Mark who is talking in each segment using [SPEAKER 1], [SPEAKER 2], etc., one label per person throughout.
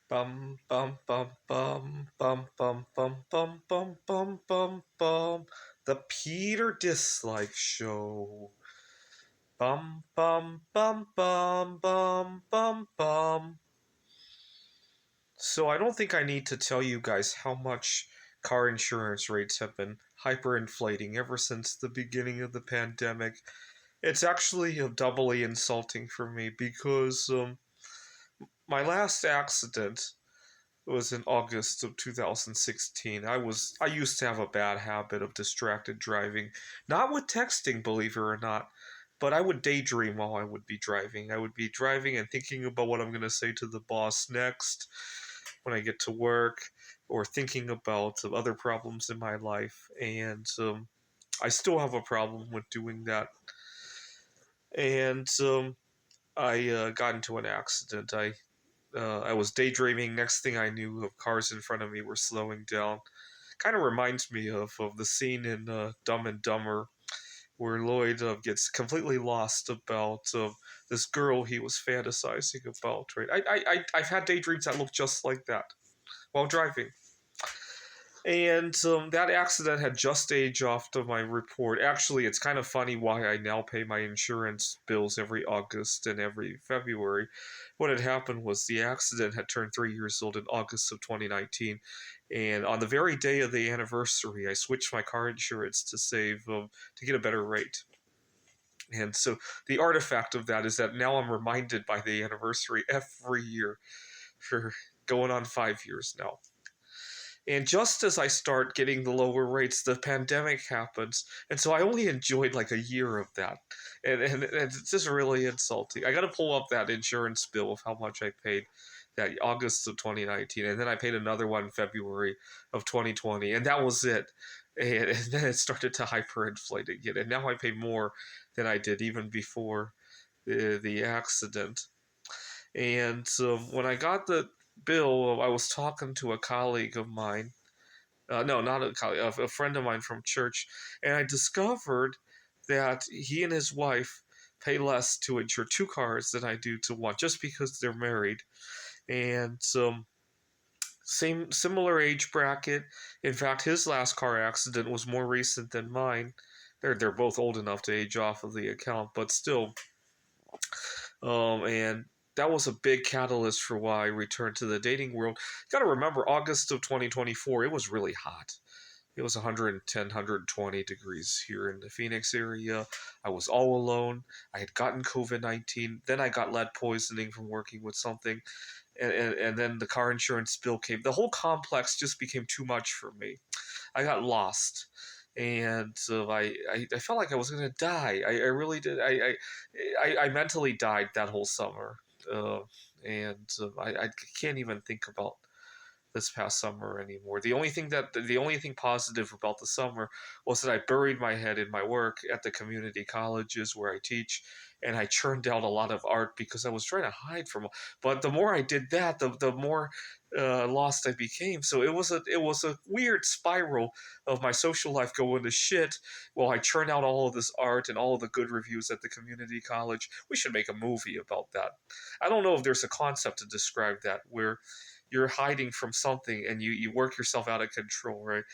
[SPEAKER 1] Bum bum bum bum bum bum bum bum bum bum bum bum. The Peter Dislike Show. Bum bum bum bum bum bum bum. So I don't think I need to tell you guys how much car insurance rates have been hyperinflating ever since the beginning of the pandemic. It's actually doubly insulting for me because my last accident was in August of 2016. I used to have a bad habit of distracted driving, not with texting, believe it or not, but I would daydream while I would be driving. I would be driving and thinking about what I'm going to say to the boss next when I get to work, or thinking about other problems in my life. And I still have a problem with doing that. And I got into an accident. I was daydreaming. Next thing I knew, cars in front of me were slowing down. Kind of reminds me of the scene in Dumb and Dumber where Lloyd gets completely lost about this girl he was fantasizing about. Right? I've had daydreams that look just like that while driving. And that accident had just aged off to my report. Actually, it's kind of funny why I now pay my insurance bills every August and every February. What had happened was the accident had turned 3 years old in August of 2019. And on the very day of the anniversary, I switched my car insurance to get a better rate. And so the artifact of that is that now I'm reminded by the anniversary every year for going on 5 years now. And just as I start getting the lower rates, the pandemic happens. And so I only enjoyed like a year of that. And it's just really insulting. I got to pull up that insurance bill of how much I paid that August of 2019. And then I paid another one in February of 2020. And that was it. And then it started to hyperinflate again. And now I pay more than I did even before the accident. And when I got the bill, I was talking to a colleague of mine. No, not a colleague, a friend of mine from church, and I discovered that he and his wife pay less to insure two cars than I do to one, just because they're married, and same similar age bracket. In fact, his last car accident was more recent than mine. They're both old enough to age off of the account, but still, and that was a big catalyst for why I returned to the dating world. You got to remember, August of 2024, it was really hot. It was 110, 120 degrees here in the Phoenix area. I was all alone. I had gotten COVID 19. Then I got lead poisoning from working with something. And then the car insurance bill came. The whole complex just became too much for me. I got lost. And I felt like I was going to die. I really did. I mentally died that whole summer. Uh, and I can't even think about this past summer anymore. The only thing positive about the summer was that I buried my head in my work at the community colleges where I teach, and I churned out a lot of art because I was trying to hide from. But the more I did that, the more lost I became. So it was a weird spiral of my social life going to shit while I churn out all of this art and all of the good reviews at the community college. We should make a movie about that. I don't know if there's a concept to describe that where you're hiding from something and you work yourself out of control, right?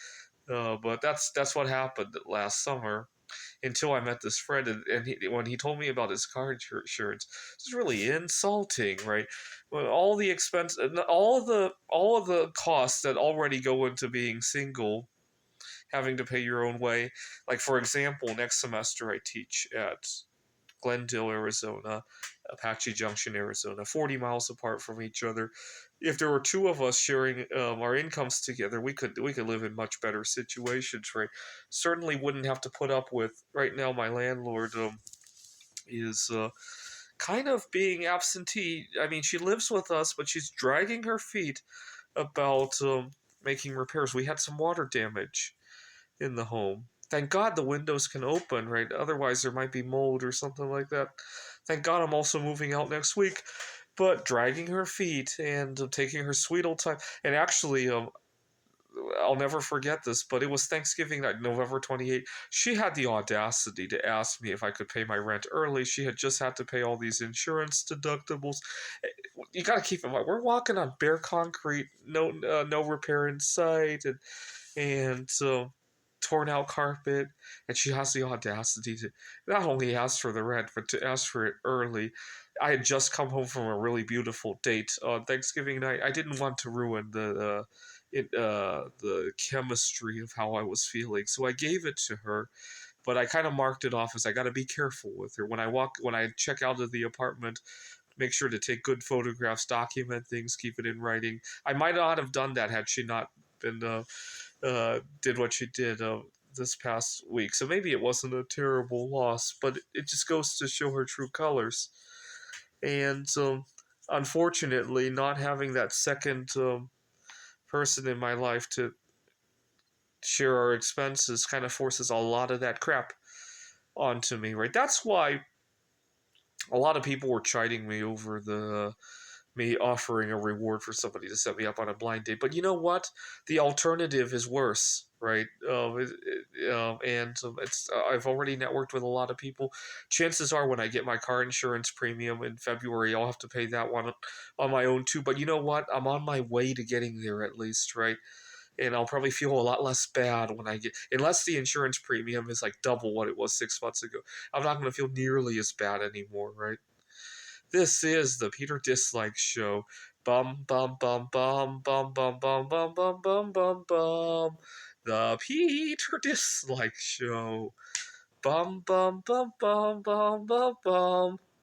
[SPEAKER 1] But that's what happened last summer until I met this friend, and when he told me about his car insurance, it's really insulting, right? Well, all the expense, all of the costs that already go into being single, having to pay your own way. Like for example, next semester I teach at Glendale, Arizona, Apache Junction, Arizona, 40 miles apart from each other. If there were two of us sharing our incomes together, we could live in much better situations, right? Certainly wouldn't have to put up with. Right now, my landlord is kind of being absentee. I mean, she lives with us, but she's dragging her feet about making repairs. We had some water damage in the home. Thank God the windows can open, right? Otherwise, there might be mold or something like that. Thank God I'm also moving out next week. But dragging her feet and taking her sweet old time. And actually, I'll never forget this, but it was Thanksgiving night, November 28th. She had the audacity to ask me if I could pay my rent early. She had just had to pay all these insurance deductibles. You got to keep in mind, we're walking on bare concrete, no repair in sight, and torn out carpet, and she has the audacity to not only ask for the rent but to ask for it early. I had just come home from a really beautiful date on Thanksgiving night. I didn't want to ruin the chemistry of how I was feeling, so I gave it to her. But I kind of marked it off as I got to be careful with her when I check out of the apartment. Make sure to take good photographs, document things, keep it in writing. I might not have done that had she not been did what she did this past week. So maybe it wasn't a terrible loss, but it just goes to show her true colors. And unfortunately, not having that second person in my life to share our expenses kind of forces a lot of that crap onto me, right? That's why a lot of people were chiding me over the me offering a reward for somebody to set me up on a blind date. But you know what? The alternative is worse, right? And it's I've already networked with a lot of people. Chances are, when I get my car insurance premium in February, I'll have to pay that one on my own too. But you know what? I'm on my way to getting there at least, right? And I'll probably feel a lot less bad when I get, unless the insurance premium is like double what it was 6 months ago. I'm not going to feel nearly as bad anymore, right? This is the Peter Dislike Show. Bum bum bum bum bum bum bum bum bum bum bum bum. The Peter Dislike Show. Bum bum bum bum bum bum bum.